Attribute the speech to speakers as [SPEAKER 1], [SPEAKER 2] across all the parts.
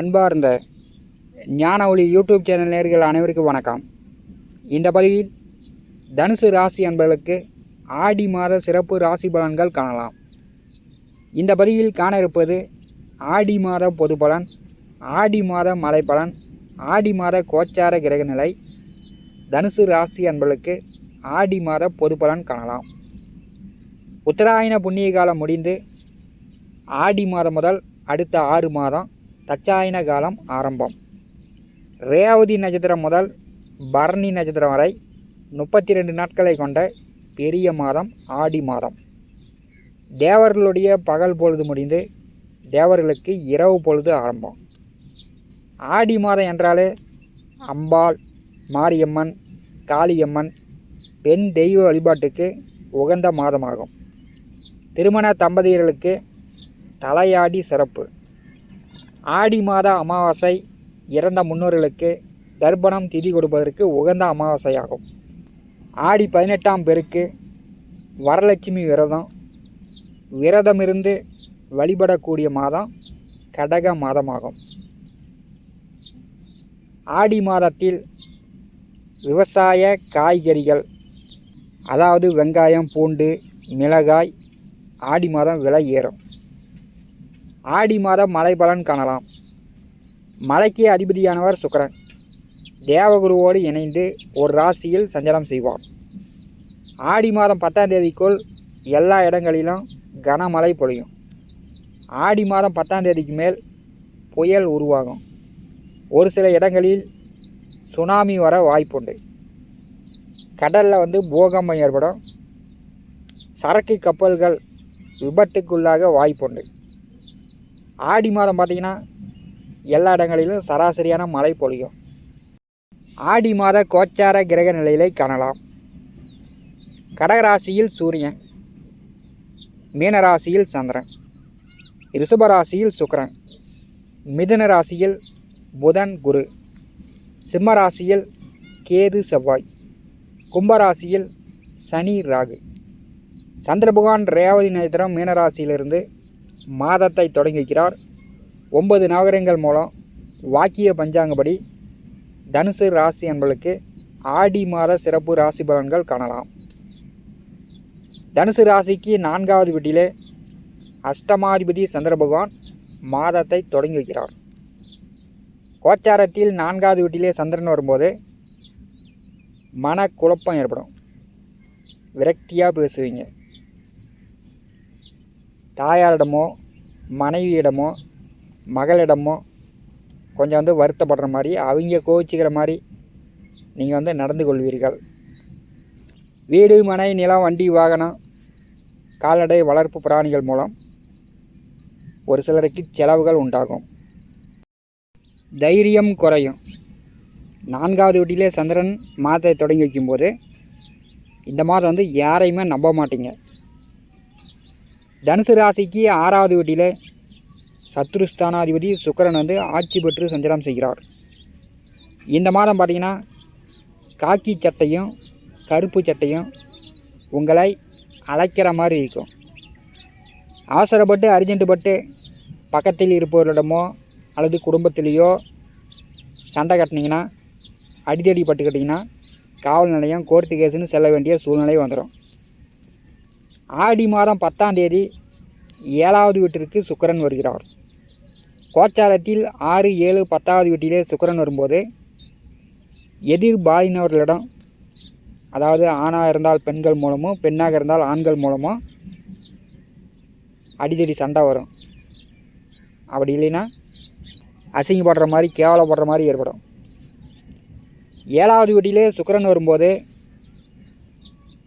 [SPEAKER 1] அன்பார்ந்த ஞான ஒளி யூடியூப் சேனல் நேயர்கள் அனைவருக்கும் வணக்கம். இந்த பதிவில் தனுசு ராசி அன்பர்களுக்கு ஆடி மாத சிறப்பு ராசி பலன்கள் காணலாம். இந்த பதிவில் காண இருப்பது ஆடி மாத பொது பலன், ஆடி மாத மழை பலன், ஆடி மாத கோச்சார கிரகநிலை. தனுசு ராசி அன்பர்களுக்கு ஆடி மாத பொது பலன் காணலாம். உத்தராயண புண்ணிய காலம் முடிந்து ஆடி மாதம் முதல் அடுத்த 6 மாதம் தட்சாயன காலம் ஆரம்பம். ரேவதி நட்சத்திரம் முதல் பரணி நட்சத்திரம் வரை 32 நாட்களை கொண்ட பெரிய மாதம் ஆடி மாதம். தேவர்களுடைய பகல் பொழுது முடிந்து தேவர்களுக்கு இரவு பொழுது ஆரம்பம். ஆடி மாதம் என்றாலே அம்பாள், மாரியம்மன், காளியம்மன், பெண் தெய்வ வழிபாட்டுக்கு உகந்த மாதமாகும். திருமண தம்பதியர்களுக்கு தலையாடி சிறப்பு. ஆடி மாத அமாவாசை இறந்த முன்னோர்களுக்கு தர்ப்பணம் திதி கொடுப்பதற்கு உகந்த அமாவாசையாகும். ஆடி 18ஆம் பெருக்கு வரலட்சுமி விரதமிருந்து வழிபடக்கூடிய மாதம் கடக மாதமாகும். ஆடி மாதத்தில் விவசாய காய்கறிகள், அதாவது வெங்காயம், பூண்டு, மிளகாய் ஆடி மாதம் விலை ஏறும். ஆடி மாதம் மழை பலன் காணலாம். மழைக்கு அதிபதியானவர் சுக்கிரன் தேவகுருவோடு இணைந்து ஒரு ராசியில் சஞ்சாரம் செய்வார். ஆடி மாதம் 10ஆம் தேதிக்குள் எல்லா இடங்களிலும் கனமழை பொழியும். ஆடி மாதம் 10ஆம் தேதிக்கு மேல் புயல் உருவாகும். ஒரு சில இடங்களில் சுனாமி வர வாய்ப்புண்டு. கடலில் பூகம்பம் ஏற்படும். சரக்கு கப்பல்கள் விபத்துக்குள்ளாக வாய்ப்புண்டு. ஆடி மாதம் பார்த்திங்கன்னா எல்லா இடங்களிலும் சராசரியான மழை பொழியும். ஆடி மாத கோச்சார கிரக நிலையிலை காணலாம். கடகராசியில் சூரியன், மீனராசியில் சந்திரன், ரிஷபராசியில் சுக்கிரன், மிதுன ராசியில் புதன் குரு, சிம்மராசியில் கேது செவ்வாய், கும்பராசியில் சனி ராகு. சந்திர பகவான் ரேவதி நட்சத்திரம் மீனராசியிலிருந்து மாதத்தை தொடங்கி வைக்கிறார். 9 நவகிரகங்கள் மூலம் வாக்கிய பஞ்சாங்கப்படி தனுசு ராசி என்பதற்கு ஆடி மாத சிறப்பு ராசி பலன்கள் காணலாம். தனுசு ராசிக்கு 4வது வீட்டிலே அஷ்டமாதிபதி சந்திர பகவான் மாதத்தை தொடங்கி வைக்கிறார். கோச்சாரத்தில் 4வது வீட்டிலே சந்திரன் வரும்போது மனக்குழப்பம் ஏற்படும். விரக்தியாக பேசுவீங்க. தாயாரிடமோ மனைவியிடமோ மகளிடமோ கொஞ்சம் வருத்தப்படுற மாதிரி, அவங்க கோவிச்சிக்கிற மாதிரி நீங்கள் நடந்து கொள்வீர்கள். வீடு, மனை, நிலம், வண்டி, வாகனம், கால்நடை வளர்ப்பு பிராணிகள் மூலம் ஒரு சிலருக்கு செலவுகள் உண்டாகும். தைரியம் குறையும். 4வது வீட்டிலே சந்திரன் மாதத்தை தொடங்கி வைக்கும்போது இந்த மாதம் யாரையுமே நம்ப மாட்டீங்க. தனுசு ராசிக்கு 6வது வீட்டிலே சத்ருஸ்தானாதிபதி சுக்கிரன் ஆட்சி பெற்று சஞ்சாரம் செய்கிறார். இந்த மாதம் பார்த்திங்கன்னா காக்கி சட்டையும் கருப்பு சட்டையும் உங்களை அழைக்கிற மாதிரி இருக்கும். அவசரப்பட்டு அர்ஜென்ட்டுப்பட்டு பக்கத்தில் இருப்பவர்களிடமோ அல்லது குடும்பத்திலேயோ சண்டை கட்டினீங்கன்னா, அடிதடி பட்டுக்கிட்டிங்கன்னா காவல் நிலையம், கோர்ட்டு கேஸுன்னு செல்ல வேண்டிய சூழ்நிலை வந்துடும். ஆடி மாதம் 10ஆம் தேதி 7வது வீட்டிற்கு சுக்கிரன் வருகிறார். கோச்சாரத்தில் 6, 7, 10வது வீட்டிலே சுக்கிரன் வரும்போது எதிர்பாலினவர்களிடம், அதாவது ஆணாக இருந்தால் பெண்கள் மூலமோ, பெண்ணாக இருந்தால் ஆண்கள் மூலமோ அடிக்கடி சண்டை வரும். அப்படி இல்லைன்னா அசிங்கப்படுற மாதிரி, கேவலப்படுற மாதிரி ஏற்படும். 7வது வீட்டிலே சுக்கிரன் வரும்போது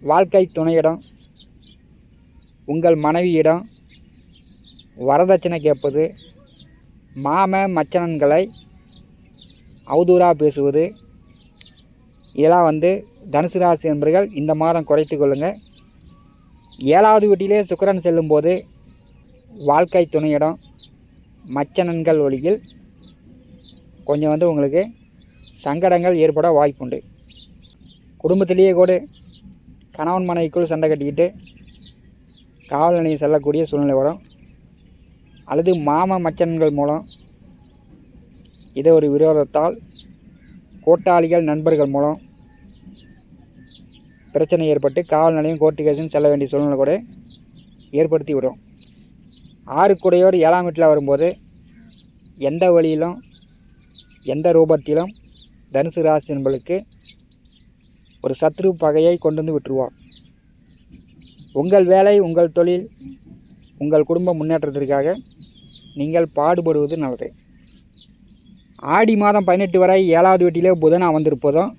[SPEAKER 1] வாழ்க்கை துணையிடம், உங்கள் மனைவியிடம் வரதட்சணை கேட்பது, மாம மச்சனன்களை அவதூறாக பேசுவது, இதெல்லாம் தனுசு ராசி என்பர்கள் இந்த மாதம் குறைத்து கொள்ளுங்கள். 7வது வீட்டிலே சுக்கிரன் செல்லும்போது வாழ்க்கை துணையிடம், மச்சனன்கள் வழியில் கொஞ்சம் உங்களுக்கு சங்கடங்கள் ஏற்பட வாய்ப்புண்டு. குடும்பத்திலேயே கூட கணவன் மனைவிக்குள் சண்டை கட்டிக்கிட்டு காவல் நிலையம் செல்லக்கூடிய சூழ்நிலை வரும். அல்லது மாம மச்சன்கள் மூலம் இதை ஒரு விரோதத்தால் கூட்டாளிகள் நண்பர்கள் மூலம் பிரச்சனை ஏற்பட்டு காவல் நிலையம் கோர்ட்டு கேஸுன்னு செல்ல வேண்டிய சூழ்நிலை கூட ஏற்படுத்தி விடும். 6 குடையோடு 7ஆம் வீட்டில் வரும்போது எந்த வழியிலும் எந்த ரூபத்திலும் தனுசு ராசி என்பளுக்கு ஒரு சத்ரு பகையை கொண்டு வந்து விட்டுருவார். உங்கள் வேலை, உங்கள் தொழில், உங்கள் குடும்ப முன்னேற்றத்திற்காக நீங்கள் பாடுபடுவது நல்லது. ஆடி மாதம் 18 வரை 7வது வீட்டிலே புதன் அமர்ந்திருப்பதும்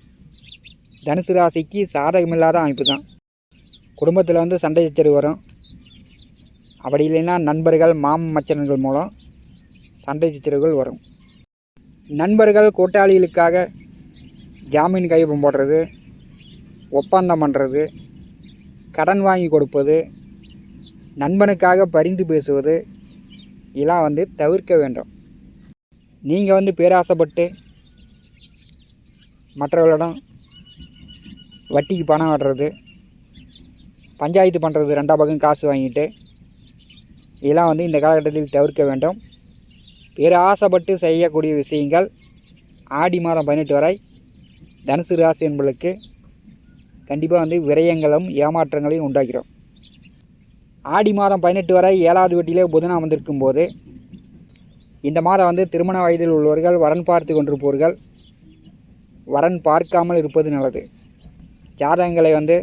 [SPEAKER 1] தனுசு ராசிக்கு சாதகமில்லாத அமைப்பு தான். குடும்பத்தில் வந்து சண்டை சச்சரவு வரும். அப்படி இல்லைன்னா நண்பர்கள், மச்சனர்கள் மூலம் சண்டை சச்சரவுகள் வரும். நண்பர்கள் கூட்டாளிகளுக்காக ஜாமீன் கையொப்பம் போடுறது, ஒப்பந்தம் பண்ணுறது, கடன் வாங்கி கொடுப்பது, நண்பனுக்காக பரிந்து பேசுவது இதெல்லாம் வந்து தவிர்க்க வேண்டும். நீங்கள் வந்து பேராசைப்பட்டு மற்றவர்களிடம் வட்டிக்கு பணம் வர்றது, பஞ்சாயத்து பண்ணுறது, 2ஆம் பக்கம் காசு வாங்கிட்டு இதெல்லாம் வந்து இந்த காலகட்டத்தில் தவிர்க்க வேண்டும். பேராசைப்பட்டு செய்யக்கூடிய விஷயங்கள் ஆடி மாதம் 18 வரை தனுசு ராசி என்பதற்கு கண்டிப்பாக வந்து விரயங்களும் ஏமாற்றங்களையும் உண்டாக்கிறோம். ஆடி மாதம் 18 வரை 7வது வீட்டிலே புதன் அமர்ந்திருக்கும் போது இந்த மாதம் வந்து திருமண வயதில் உள்ளவர்கள் வரன் பார்த்து கொண்டிருப்பவர்கள் வரன் பார்க்காமல் இருப்பது நல்லது. ஜாதகங்களை வந்து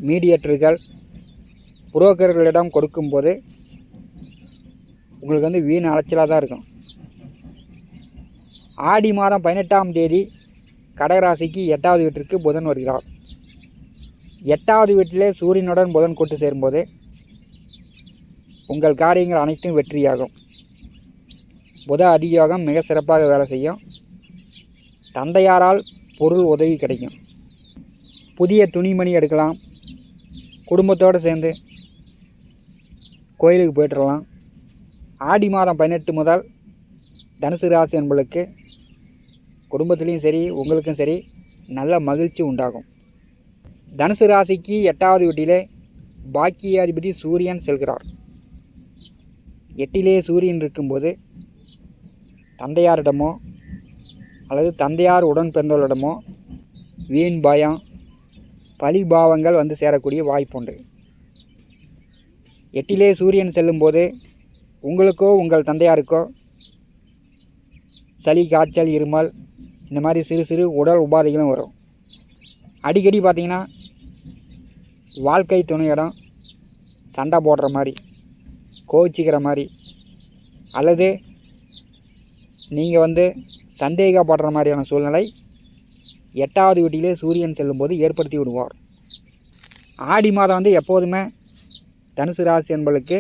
[SPEAKER 1] மீடியேட்டர்கள், புரோக்கர்களிடம் கொடுக்கும்போது உங்களுக்கு வந்து வீண் அலைச்சலாக தான் இருக்கும். ஆடி மாதம் 18ஆம் தேதி கடகராசிக்கு 8வது வீட்டிற்கு புதன் வருகிறார். 8வது வீட்டிலே சூரியனுடன் புதன் கூட்டு சேரும்போது உங்கள் காரியங்கள் அனைத்தும் வெற்றியாகும். புத அதியோகம் மிக சிறப்பாக வேலை செய்யும். தந்தையாரால் பொருள் உதவி கிடைக்கும். புதிய துணிமணி எடுக்கலாம். குடும்பத்தோடு சேர்ந்து கோயிலுக்கு போய்ட்டுறலாம். ஆடி மாதம் 18 முதல் தனுசு ராசி என்பளுக்கு குடும்பத்துலேயும் சரி, உங்களுக்கும் சரி நல்ல மகிழ்ச்சி உண்டாகும். தனுசு ராசிக்கு 8வது வீட்டிலே பாக்கியாதிபதி சூரியன் செல்கிறார். 8லே சூரியன் இருக்கும்போது தந்தையாரிடமோ அல்லது தந்தையார் உடன் பிறந்தவர்களிடமோ வீண் பயம், பழிபாவங்கள் வந்து சேரக்கூடிய வாய்ப்புண்டு. 8லே சூரியன் செல்லும்போது உங்களுக்கோ உங்கள் தந்தையாருக்கோ சளி, காய்ச்சல், இருமல் இந்த மாதிரி சிறு சிறு உடல் உபாதைகளும் வரும். அடிக்கடி பார்த்திங்கன்னா வாழ்க்கை துணையிடம் சண்டை போடுற மாதிரி, கோச்சிக்கிற மாதிரி, அல்லது நீங்கள் வந்து சந்தேகப்படுற மாதிரியான சூழ்நிலை 8வது வீட்டிலே சூரியன் செல்லும்போது ஏற்படுத்தி விடுவார். ஆடி மாதம் வந்து எப்போதுமே தனுசு ராசி என்பளுக்கு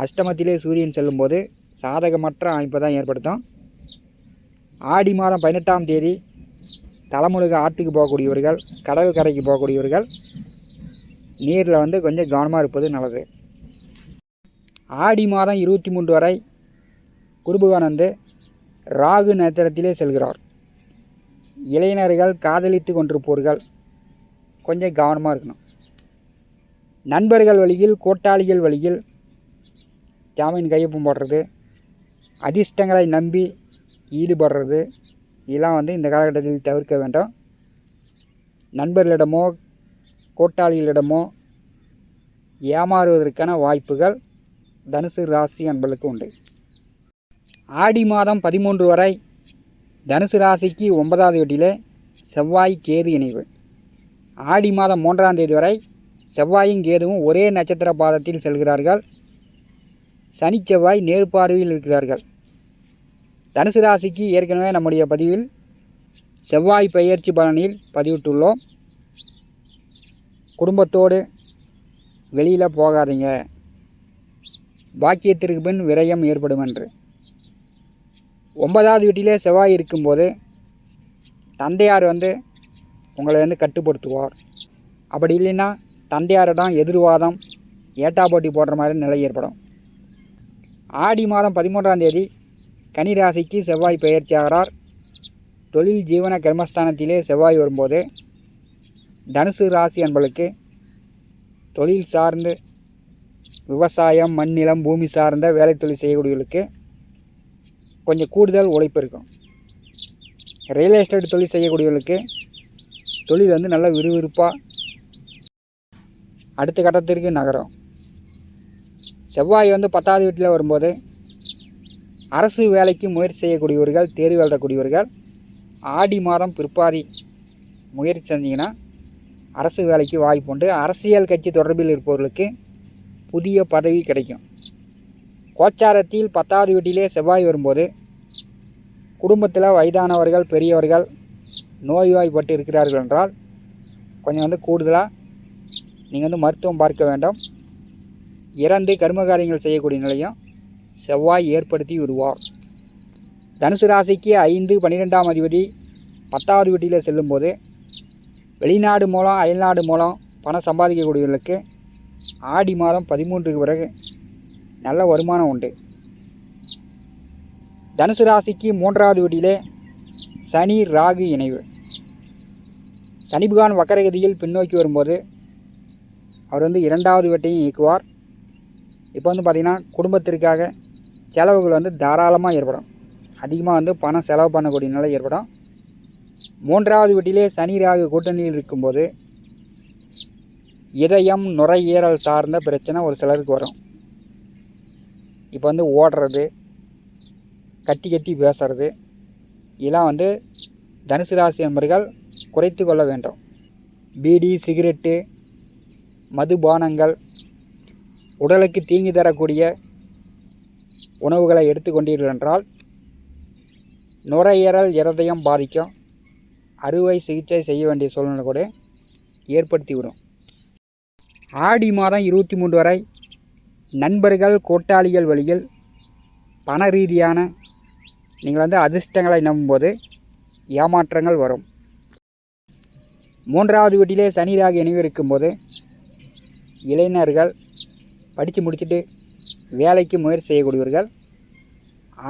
[SPEAKER 1] அஷ்டமத்திலே சூரியன் செல்லும்போது சாதகமற்ற அமைப்பை தான் ஏற்படுத்தும். ஆடி மாதம் 18ஆம் தேதி தலைமுழுக ஆற்றுக்கு போகக்கூடியவர்கள், கடல் கரைக்கு போகக்கூடியவர்கள் நீரில் வந்து கொஞ்சம் கவனமாக இருப்பது நல்லது. ஆடி மாதம் 23 வரை குருபகவான் வந்து ராகு நட்சத்திரத்திலே செல்கிறார். இளைஞர்கள் காதலித்து கொண்டிருப்பவர்கள் கொஞ்சம் கவனமாக இருக்கணும். நண்பர்கள் வழியில், கூட்டாளிகள் வழியில் ஜாமீன் கையொப்பம் போடுறது, அதிர்ஷ்டங்களை நம்பி ஈடுபடுறது இதெல்லாம் வந்து இந்த காலகட்டத்தில் தவிர்க்க வேண்டும். நண்பர்களிடமோ கூட்டாளிகளிடமோ ஏமாறுவதற்கான வாய்ப்புகள் தனுசு ராசி அன்பர்களுக்கு உண்டு. ஆடி மாதம் 13 வரை தனுசு ராசிக்கு 9வது வீட்டிலே செவ்வாய் கேது இணைவு. ஆடி மாதம் 3ஆம் தேதி வரை செவ்வாயும் கேதுவும் ஒரே நட்சத்திர பாதத்தில் செல்கிறார்கள். சனி செவ்வாய் நேர்பார்வையில் இருக்கிறார்கள். தனுசு ராசிக்கு ஏற்கனவே நம்முடைய பதிவில் செவ்வாய் பெயர்ச்சி பலனில் பதிவிட்டுள்ளோம். குடும்பத்தோடு வெளியில் போகாதீங்க, பாக்கியத்திற்கு பின் விரயம் ஏற்படும் என்று. 9வது வீட்டிலே செவ்வாய் இருக்கும்போது தந்தையார் வந்து உங்களை வந்து கட்டுப்படுத்துவார். அப்படி இல்லைன்னா தந்தையாரிடம் எதிர்வாதம், ஏட்டா போட்டி போடுற மாதிரி நிலை ஏற்படும். ஆடி மாதம் 13ஆம் தேதி கன்னி ராசிக்கு செவ்வாய் பெயர்ச்சி ஆகிறார். தொழில் ஜீவன கர்மஸ்தானத்திலே செவ்வாய் வரும்போது தனுசு ராசி என்பளுக்கு தொழில் சார்ந்து விவசாயம், மண், நிலம், பூமி சார்ந்த வேலை தொழில் செய்யக்கூடியவர்களுக்கு கொஞ்சம் கூடுதல் உழைப்பு இருக்கும். ரியல் எஸ்டேட் தொழில் செய்யக்கூடியவர்களுக்கு தொழில் வந்து நல்ல விறுவிறுப்பாக அடுத்த கட்டத்திற்கு நகரும். செவ்வாய் வந்து 10வது வீட்டில் வரும்போது அரசு வேலைக்கு முயற்சி செய்யக்கூடியவர்கள், தேர்வு எழுதக்கூடியவர்கள் ஆடி மாதம் பிற்பாதி முயற்சி செஞ்சிங்கன்னா அரசு வேலைக்கு வாய்ப்பு உண்டு. அரசியல் கட்சி தொடர்பில் இருப்பவர்களுக்கு புதிய பதவி கிடைக்கும். கோச்சாரத்தில் 10வது வீட்டிலே செவ்வாய் வரும்போது குடும்பத்தில் வயதானவர்கள், பெரியவர்கள் நோய்வாய்ப்பட்டு இருக்கிறார்கள் என்றால் கொஞ்சம் வந்து கூடுதலாக நீங்கள் வந்து மருத்துவம் பார்க்க வேண்டும். இறந்து கர்மகாரியங்கள் செய்யக்கூடிய நிலையும் செவ்வாய் ஏற்படுத்தி விடுவார். தனுசு ராசிக்கு 5, 12ஆம் அதிபதி 10வது வீட்டில் செல்லும்போது வெளிநாடு மூலம், அயல்நாடு மூலம் பணம் சம்பாதிக்கக்கூடியவர்களுக்கு ஆடி மாதம் 13க்கு பிறகு நல்ல வருமானம் உண்டு. தனுசு ராசிக்கு 3வது வீட்டிலே சனி ராகு இணைவு. சனி பகவான் வக்கரகதியில் பின்னோக்கி வரும்போது அவர் வந்து 2வது வீட்டையும் இயக்குவார். இப்போ வந்து பார்த்திங்கன்னா குடும்பத்திற்காக செலவுகள் வந்து தாராளமாக ஏற்படும். அதிகமாக வந்து பணம் செலவு பண்ணக்கூடிய நிலை ஏற்படும். 3வது வீட்டிலே சனி ராகு கூட்டணியில் இருக்கும்போது இதயம், நுரையீரல் சார்ந்த பிரச்சனை ஒரு சிலருக்கு வரும். இப்போ வந்து ஓடுறது, கட்டி கட்டி பேசுறது, இதெல்லாம் வந்து தனுசு ராசி நண்பர்கள் குறைத்து கொள்ள வேண்டும். பீடி, சிகரெட்டு, மதுபானங்கள், உடலுக்கு தீங்கு தரக்கூடிய உணவுகளை எடுத்துக்கொண்டீர்கள் என்றால் நுரையீரல், இருதயம் பாதிக்கும். அறுவை சிகிச்சை செய்ய வேண்டிய சூழ்நிலை கூட ஏற்படுத்திவிடும். ஆடி மாதம் 23 வரை நண்பர்கள், கூட்டாளிகள் வழியில் பண ரீதியான நீங்கள் வந்து அதிர்ஷ்டங்களை நம்பும்போது ஏமாற்றங்கள் வரும். 3வது வீட்டிலே சனி ராகு இணைவு இருக்கும்போது இளைஞர்கள் படித்து முடிச்சுட்டு வேலைக்கு முயற்சி செய்யக்கூடியவர்கள்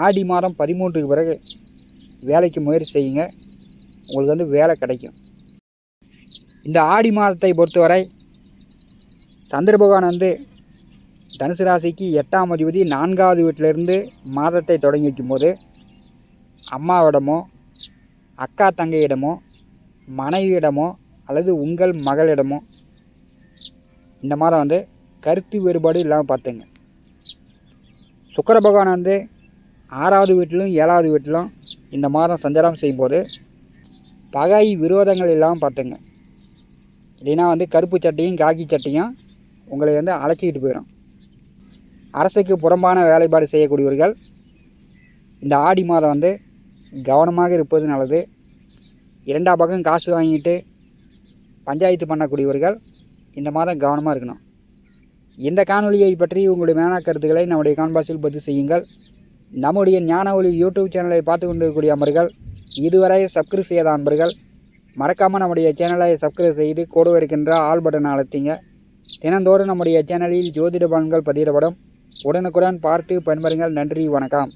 [SPEAKER 1] ஆடி மாதம் 13க்கு பிறகு வேலைக்கு முயற்சி செய்யுங்க. உங்களுக்கு வந்து வேலை கிடைக்கும். இந்த ஆடி மாதத்தை பொறுத்தவரை சந்திர பகவான் வந்து தனுசு ராசிக்கு 8ஆம் அதிபதி 4வது வீட்டிலிருந்து மாதத்தை தொடங்கி வைக்கும்போது அம்மாவிடமோ, அக்கா தங்கையிடமோ, மனைவியிடமோ அல்லது உங்கள் மகளிடமோ இந்த மாதம் வந்து கருத்து வேறுபாடு இல்லாமல் பார்த்துங்க. சுக்கிர பகவான் வந்து 6வது வீட்டிலும் 7வது வீட்டிலும் இந்த மாதம் சஞ்சாரம் செய்யும்போது பகை விரோதங்கள் இல்லாமல் பார்த்துங்க. இல்லைன்னா வந்து கருப்பு சட்டையும் காக்கி சட்டையும் உங்களை வந்து அழைச்சிக்கிட்டு போயிடும். அரசுக்கு புறம்பான வேலைப்பாடு செய்யக்கூடியவர்கள் இந்த ஆடி மாதம் வந்து கவனமாக இருப்பது நல்லது. 2ஆம் பக்கம் காசு வாங்கிட்டு பஞ்சாயத்து பண்ணக்கூடியவர்கள் இந்த மாதம் கவனமாக இருக்கணும். இந்த காணொலியை பற்றி உங்களுடைய மேலான கருத்துக்களை நம்முடைய கான்பாஸில் பதிவு செய்யுங்கள். நம்முடைய ஞான ஒளி யூடியூப் சேனலை பார்த்து கொண்டிருக்கக்கூடிய அன்பர்கள், இதுவரை சப்ஸ்கிரைப் செய்யாத அன்பர்கள் மறக்காமல் நம்முடைய சேனலை சப்ஸ்கிரைப் செய்து கூட இருக்கின்ற ஆல் பட்டனை அழுத்திங்க. தினந்தோறும் நம்முடைய சேனலில் ஜோதிட பலன்கள் பதிவிடப்படும். உடனுக்குடன் பார்த்து பயன்பெறுங்கள். நன்றி, வணக்கம்.